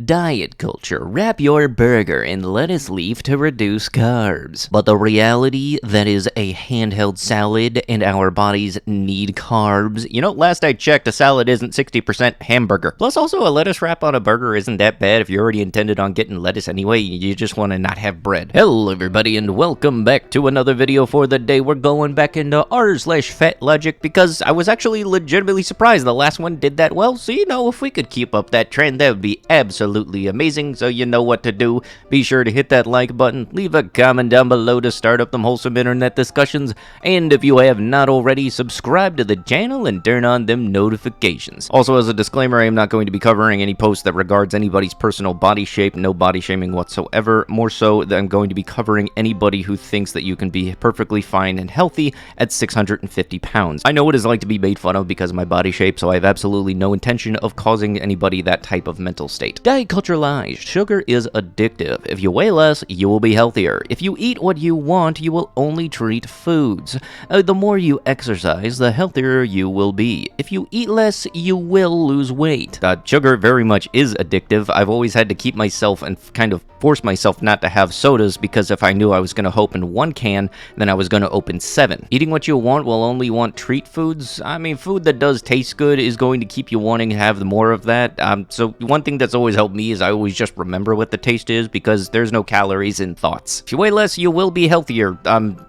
Diet culture, wrap your burger in lettuce leaf to reduce carbs. But the reality that is a handheld salad and our bodies need carbs. You know, last I checked, a salad isn't 60% hamburger. Plus also a lettuce wrap on a burger isn't that bad if you already intended on getting lettuce anyway, you just want to not have bread. Hello everybody and welcome back to another video for the day. We're going back into r/Fatlogic because I was actually legitimately surprised the last one did that well. So you know, if we could keep up that trend, that would be absolutely amazing. So you know what to do. Be sure to hit that like button, leave a comment down below to start up them wholesome internet discussions, and if you have not already, subscribe to the channel and turn on them notifications. Also, as a disclaimer, I am not going to be covering any posts that regards anybody's personal body shape, no body shaming whatsoever. More so, that I'm going to be covering anybody who thinks that you can be perfectly fine and healthy at 650 pounds. I know what it's like to be made fun of because of my body shape, so I have absolutely no intention of causing anybody that type of mental state. Diet culture lies. Sugar is addictive. If you weigh less, you will be healthier. If you eat what you want, you will only treat foods. The more you exercise, the healthier you will be. If you eat less, you will lose weight. Sugar very much is addictive. I've always had to keep myself and kind of force myself not to have sodas because if I knew I was going to open one can, then I was going to open 7. Eating what you want will only want treat foods. I mean, food that does taste good is going to keep you wanting to have more of that. So one thing that's always helped me is I always just remember what the taste is because there's no calories in thoughts. If you weigh less, you will be healthier.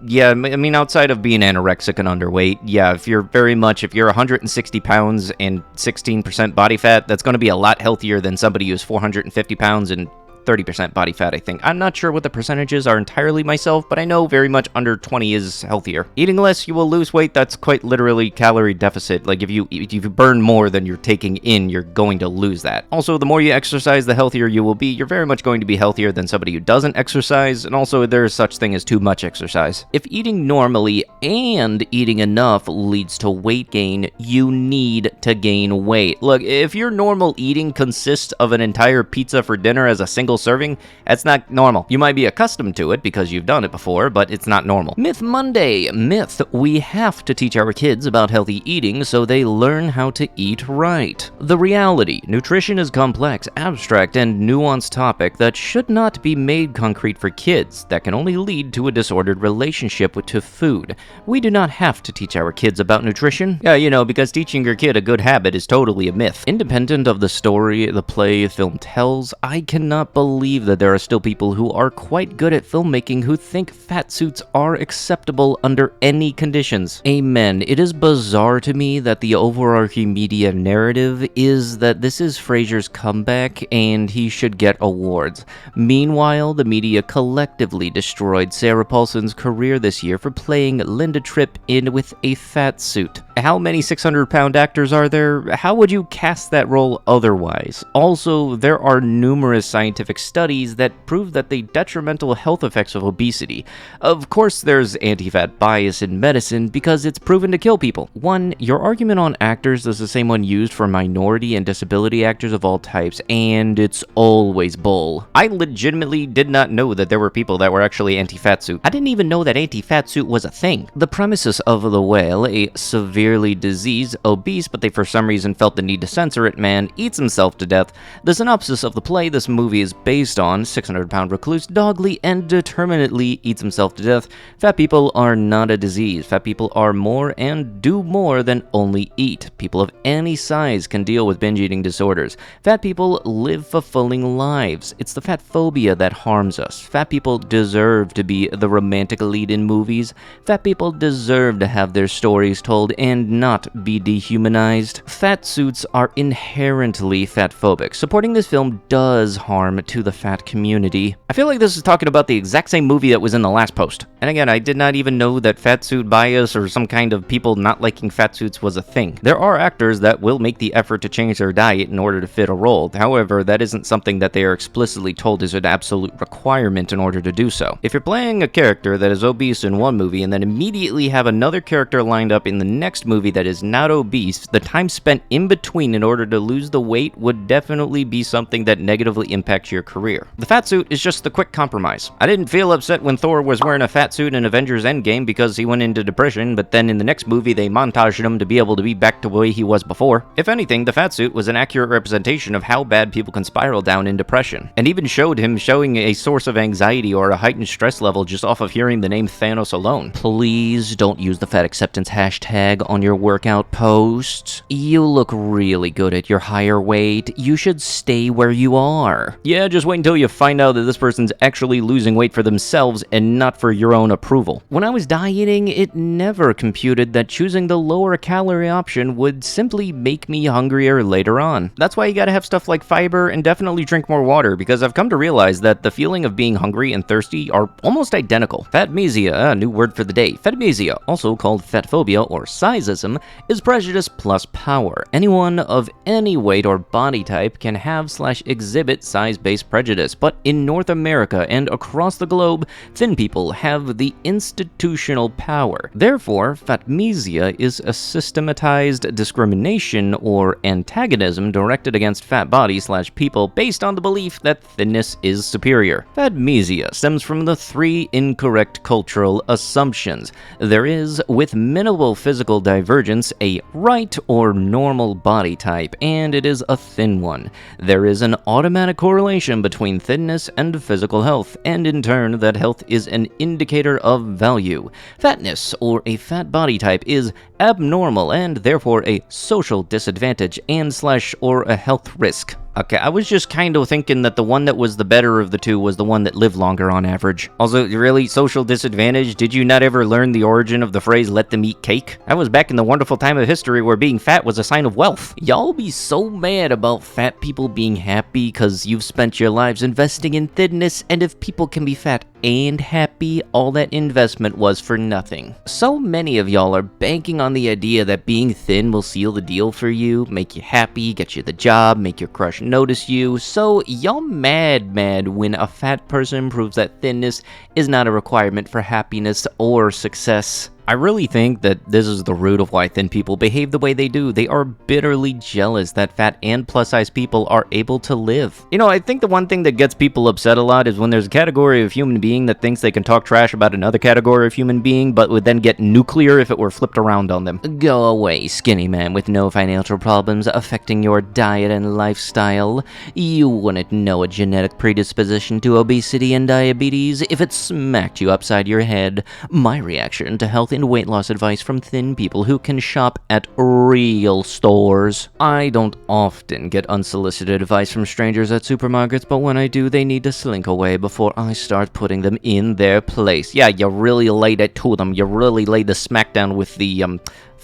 Yeah, I mean, outside of being anorexic and underweight, yeah, if you're 160 pounds and 16% body fat, that's going to be a lot healthier than somebody who's 450 pounds and 30% body fat, I think. I'm not sure what the percentages are entirely myself, but I know very much under 20 is healthier. Eating less, you will lose weight. That's quite literally calorie deficit. Like if you burn more than you're taking in, you're going to lose that. Also, the more you exercise, the healthier you will be. You're very much going to be healthier than somebody who doesn't exercise, and also there is such thing as too much exercise. If eating normally and eating enough leads to weight gain, you need to gain weight. Look, if your normal eating consists of an entire pizza for dinner as a single serving, that's not normal. You might be accustomed to it because you've done it before, but it's not normal. Myth Monday. Myth: we have to teach our kids about healthy eating so they learn how to eat right. The reality: nutrition is a complex, abstract, and nuanced topic that should not be made concrete for kids. That can only lead to a disordered relationship to food. We do not have to teach our kids about nutrition. Yeah, you know, because teaching your kid a good habit is totally a myth. Independent of the story the play film tells, I cannot believe that there are still people who are quite good at filmmaking who think fat suits are acceptable under any conditions. Amen. It is bizarre to me that the overarching media narrative is that this is Frasier's comeback and he should get awards. Meanwhile, the media collectively destroyed Sarah Paulson's career this year for playing Linda Tripp in with a fat suit. How many 600-pound actors are there? How would you cast that role otherwise? Also, there are numerous scientific studies that prove that the detrimental health effects of obesity. Of course, there's anti-fat bias in medicine because it's proven to kill people. 1. Your argument on actors is the same one used for minority and disability actors of all types, and it's always bull. I legitimately did not know that there were people that were actually anti-fat suit. I didn't even know that anti-fat suit was a thing. The premises of The Whale: a severely diseased, obese, but they for some reason felt the need to censor it, man eats himself to death. The synopsis of the play this movie is based on: 600-pound recluse dogly and determinedly eats himself to death. Fat people are not a disease. Fat people are more and do more than only eat. People of any size can deal with binge eating disorders. Fat people live fulfilling lives. It's the fat phobia that harms us. Fat people deserve to be the romantic lead in movies. Fat people deserve to have their stories told and not be dehumanized. Fat suits are inherently fatphobic. Supporting this film does harm to the fat community. I feel like this is talking about the exact same movie that was in the last post. And again, I did not even know that fat suit bias or some kind of people not liking fat suits was a thing. There are actors that will make the effort to change their diet in order to fit a role. However, that isn't something that they are explicitly told is an absolute requirement in order to do so. If you're playing a character that is obese in one movie and then immediately have another character lined up in the next movie that is not obese, the time spent in between in order to lose the weight would definitely be something that negatively impacts your your career. The fat suit is just the quick compromise. I didn't feel upset when Thor was wearing a fat suit in Avengers Endgame because he went into depression, but then in the next movie they montaged him to be able to be back to the way he was before. If anything, the fat suit was an accurate representation of how bad people can spiral down in depression, and even showed him showing a source of anxiety or a heightened stress level just off of hearing the name Thanos alone. Please don't use the fat acceptance hashtag on your workout posts. You look really good at your higher weight. You should stay where you are. Yeah, just wait until you find out that this person's actually losing weight for themselves and not for your own approval. When I was dieting, it never computed that choosing the lower calorie option would simply make me hungrier later on. That's why you gotta have stuff like fiber and definitely drink more water, because I've come to realize that the feeling of being hungry and thirsty are almost identical. Fatmesia, a new word for the day. Fatmesia, also called fatphobia or sizeism, is prejudice plus power. Anyone of any weight or body type can have/exhibit size-based prejudice, but in North America and across the globe, thin people have the institutional power. Therefore, fatmesia is a systematized discrimination or antagonism directed against fat bodies/people based on the belief that thinness is superior. Fatmesia stems from the three incorrect cultural assumptions. There is, with minimal physical divergence, a right or normal body type, and it is a thin one. There is an automatic correlation between thinness and physical health, and in turn, that health is an indicator of value. Fatness, or a fat body type, is abnormal and therefore a social disadvantage and/or a health risk. Okay, I was just kind of thinking that the one that was the better of the two was the one that lived longer on average. Also, really, social disadvantage? Did you not ever learn the origin of the phrase, let them eat cake? That was back in the wonderful time of history where being fat was a sign of wealth. Y'all be so mad about fat people being happy because you've spent your lives investing in thinness, and if people can be fat and happy, all that investment was for nothing. So many of y'all are banking on the idea that being thin will seal the deal for you, make you happy, get you the job, make your crush notice you, so y'all mad when a fat person proves that thinness is not a requirement for happiness or success. I really think that this is the root of why thin people behave the way they do. They are bitterly jealous that fat and plus-size people are able to live. You know, I think the one thing that gets people upset a lot is when there's a category of human being that thinks they can talk trash about another category of human being, but would then get nuclear if it were flipped around on them. Go away, skinny man with no financial problems affecting your diet and lifestyle. You wouldn't know a genetic predisposition to obesity and diabetes if it smacked you upside your head. My reaction to health and weight loss advice from thin people who can shop at real stores. I don't often get unsolicited advice from strangers at supermarkets, but when I do, they need to slink away before I start putting them in their place. Yeah, you really laid it to them. You really laid the smackdown with the,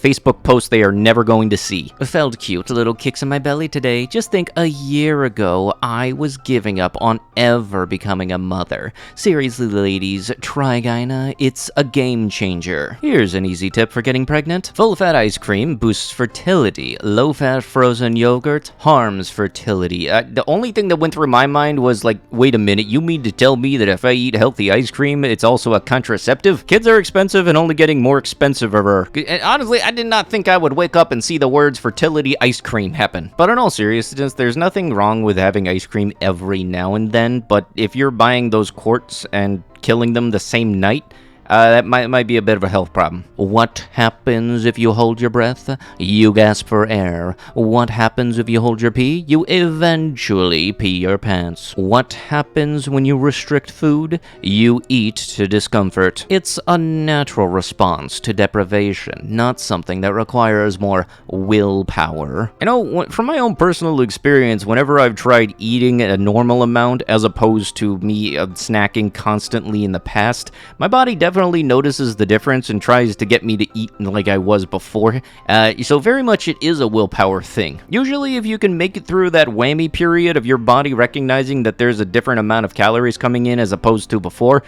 Facebook post they are never going to see. I felt cute, little kicks in my belly today. Just think, a year ago, I was giving up on ever becoming a mother. Seriously, ladies, try Gyna. It's a game changer. Here's an easy tip for getting pregnant. Full-fat ice cream boosts fertility. Low-fat frozen yogurt harms fertility. The only thing that went through my mind was like, wait a minute, you mean to tell me that if I eat healthy ice cream, it's also a contraceptive? Kids are expensive and only getting more expensive. Honestly, I did not think I would wake up and see the words fertility ice cream happen. But in all seriousness, there's nothing wrong with having ice cream every now and then, but if you're buying those quarts and killing them the same night, that might be a bit of a health problem. What happens if you hold your breath? You gasp for air. What happens if you hold your pee? You eventually pee your pants. What happens when you restrict food? You eat to discomfort. It's a natural response to deprivation, not something that requires more willpower. You know, from my own personal experience, whenever I've tried eating a normal amount as opposed to me snacking constantly in the past, my body definitely notices the difference and tries to get me to eat like I was before. So very much it is a willpower thing. Usually if you can make it through that whammy period of your body recognizing that there's a different amount of calories coming in as opposed to before,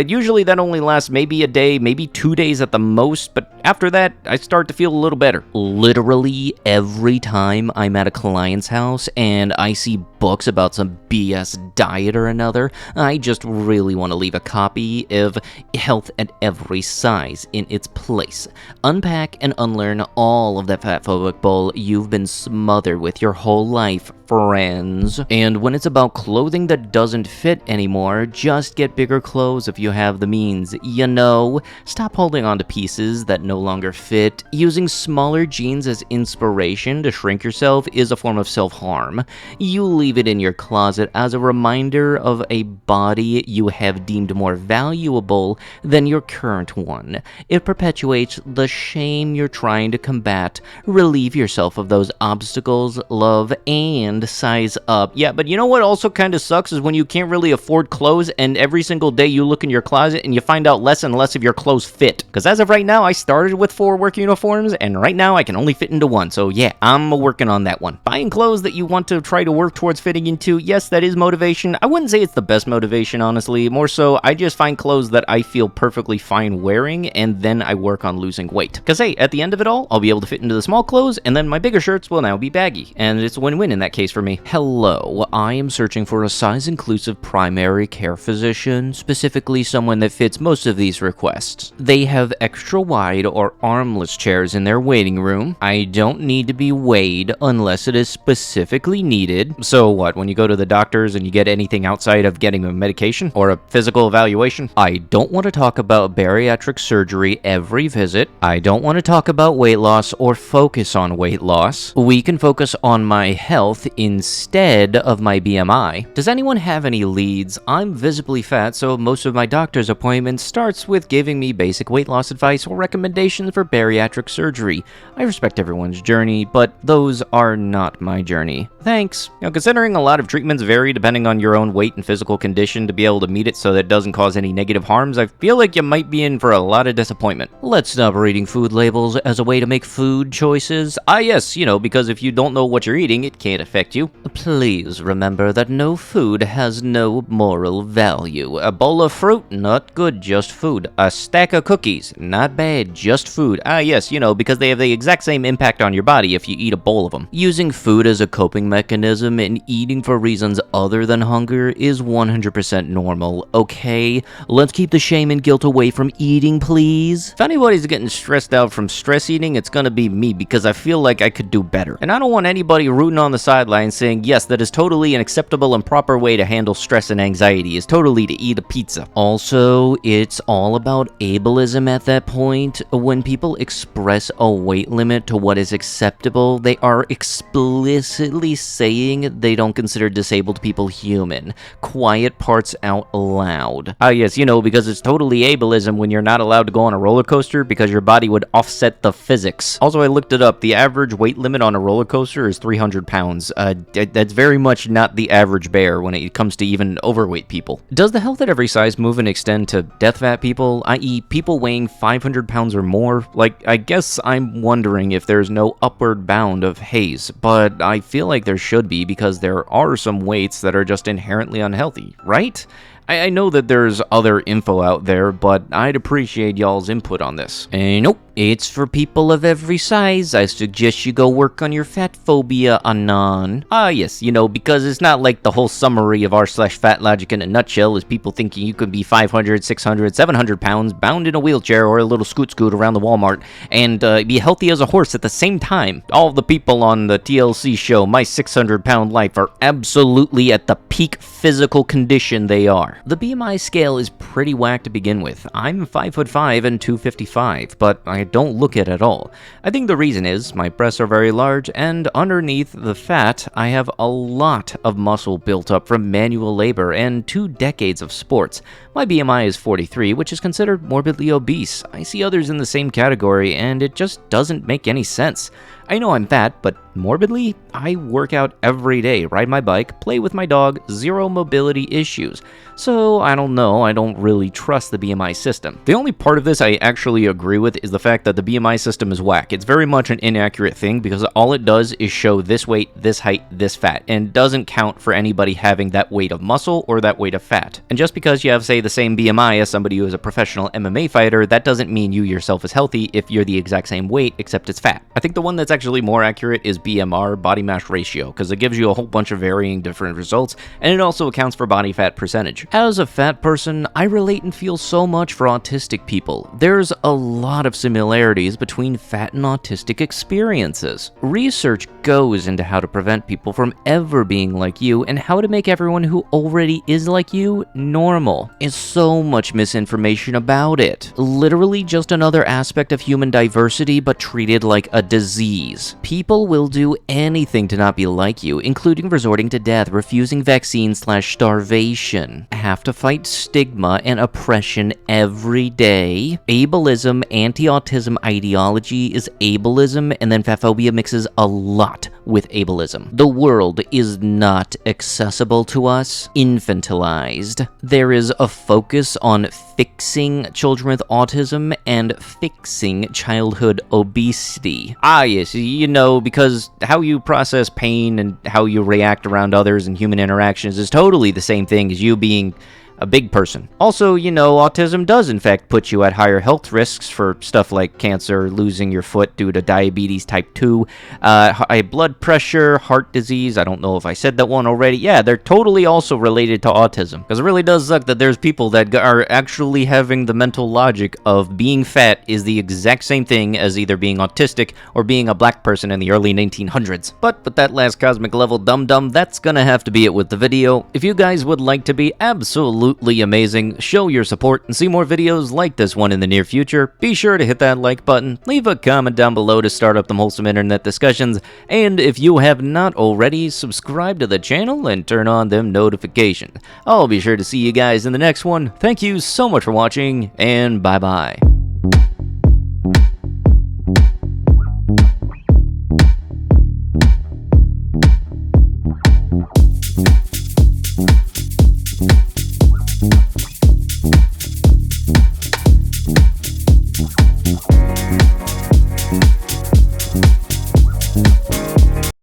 usually that only lasts maybe a day, maybe 2 days at the most, but after that, I start to feel a little better. Literally every time I'm at a client's house and I see books about some BS diet or another. I just really want to leave a copy of Health at Every Size in its place. Unpack and unlearn all of that fatphobic bull you've been smothered with your whole life, friends. And when it's about clothing that doesn't fit anymore, just get bigger clothes if you have the means. You know, stop holding on to pieces that no longer fit. Using smaller jeans as inspiration to shrink yourself is a form of self-harm. You leave it in your closet as a reminder of a body you have deemed more valuable than your current one. It perpetuates the shame you're trying to combat. Relieve yourself of those obstacles, love, and size up. Yeah, but you know what also kind of sucks is when you can't really afford clothes and every single day you look in your closet and you find out less and less of your clothes fit. Because as of right now, I started with 4 work uniforms and right now I can only fit into 1. So yeah, I'm working on that one. Buying clothes that you want to try to work towards fitting into, yes, that is motivation. I wouldn't say it's the best motivation, honestly. More so, I just find clothes that I feel perfectly fine wearing and then I work on losing weight. Because hey, at the end of it all, I'll be able to fit into the small clothes and then my bigger shirts will now be baggy. And it's a win-win in that case for me. Hello, I am searching for a size-inclusive primary care physician, specifically someone that fits most of these requests. They have extra wide or armless chairs in their waiting room. I don't need to be weighed unless it is specifically needed. So what, when you go to the doctors and you get anything outside of getting a medication or a physical evaluation? I don't want to talk about bariatric surgery every visit. I don't want to talk about weight loss or focus on weight loss. We can focus on my health instead of my BMI. Does anyone have any leads? I'm visibly fat, so most of my doctor's appointments starts with giving me basic weight loss advice or recommendations for bariatric surgery. I respect everyone's journey, but those are not my journey. Thanks. You know, considering a lot of treatments vary depending on your own weight and physical condition to be able to meet it so that it doesn't cause any negative harms, I feel like you might be in for a lot of disappointment. Let's stop reading food labels as a way to make food choices. Ah yes, you know, because if you don't know what you're eating, it can't affect you. Please remember that no food has no moral value. A bowl of fruit, not good, just food. A stack of cookies, not bad, just food. Ah yes, you know, because they have the exact same impact on your body if you eat a bowl of them. Using food as a coping mechanism and eating for reasons other than hunger is 100% normal, okay? Let's keep the shame and guilt away from eating, please. If anybody's getting stressed out from stress eating, it's gonna be me because I feel like I could do better. And I don't want anybody rooting on the sidelines saying, yes, that is totally an acceptable and proper way to handle stress and anxiety, is totally to eat a pizza. Also, it's all about ableism at that point. When people express a weight limit to what is acceptable, they are explicitly saying they don't consider disabled people human. Quiet parts out loud. Ah yes, you know, because it's totally ableism when you're not allowed to go on a roller coaster because your body would offset the physics. Also, I looked it up. The average weight limit on a roller coaster is 300 pounds. That's very much not the average bear when it comes to even overweight people. Does the health at every size movement extend to death fat people, i.e. people weighing 500 pounds or more? Like, I guess I'm wondering if there's no upward bound of haze, but I feel like there should be because there are some weights that are just inherently unhealthy, right? I know that there's other info out there, but I'd appreciate y'all's input on this. And nope, it's for people of every size. I suggest you go work on your fat phobia, Anon. Ah yes, you know, because it's not like the whole summary of r/Fatlogic in a nutshell is people thinking you could be 500, 600, 700 pounds, bound in a wheelchair or a little scoot around the Walmart, and be healthy as a horse at the same time. All the people on the TLC show, My 600-Pound Life, are absolutely at the peak physical condition they are. The BMI scale is pretty whack to begin with. I'm 5'5" and 255, but I don't look it at all. I think the reason is my breasts are very large, and underneath the fat, I have a lot of muscle built up from manual labor and 2 decades of sports. My BMI is 43, which is considered morbidly obese. I see others in the same category, and it just doesn't make any sense. I know I'm fat, but morbidly, I work out every day, ride my bike, play with my dog, 0 mobility issues. So, I don't know, I don't really trust the BMI system. The only part of this I actually agree with is the fact that the BMI system is whack. It's very much an inaccurate thing because all it does is show this weight, this height, this fat, and doesn't count for anybody having that weight of muscle or that weight of fat. And just because you have, say, the same BMI as somebody who is a professional MMA fighter, that doesn't mean you yourself is healthy if you're the exact same weight, except it's fat. I think the one that's actually more accurate is BMR, body mass ratio, because it gives you a whole bunch of varying different results, and it also accounts for body fat percentage. As a fat person, I relate and feel so much for autistic people. There's a lot of similarities between fat and autistic experiences. Research goes into how to prevent people from ever being like you and how to make everyone who already is like you normal. There's so much misinformation about it. Literally just another aspect of human diversity, but treated like a disease. People will do anything to not be like you, including resorting to death, refusing vaccines/starvation, have to fight stigma and oppression every day. Ableism, anti-autism ideology is ableism, and then fatphobia mixes a lot with ableism. The world is not accessible to us, infantilized. There is a focus on fixing children with autism and fixing childhood obesity. Yes, you know, because how you process pain and how you react around others and human interactions is totally the same thing as you being a big person. Also, you know, autism does in fact put you at higher health risks for stuff like cancer, losing your foot due to diabetes type 2, high blood pressure, heart disease. I don't know if I said that one already. Yeah, they're totally also related to autism. Because it really does suck that there's people that are actually having the mental logic of being fat is the exact same thing as either being autistic or being a black person in the early 1900s. But with that last cosmic level dum-dum, that's gonna have to be it with the video. If you guys would like to be absolutely amazing, show your support, and see more videos like this one in the near future, be sure to hit that like button, leave a comment down below to start up the wholesome internet discussions, and if you have not already, subscribe to the channel and turn on them notifications. I'll be sure to see you guys in the next one. Thank you so much for watching, and bye-bye.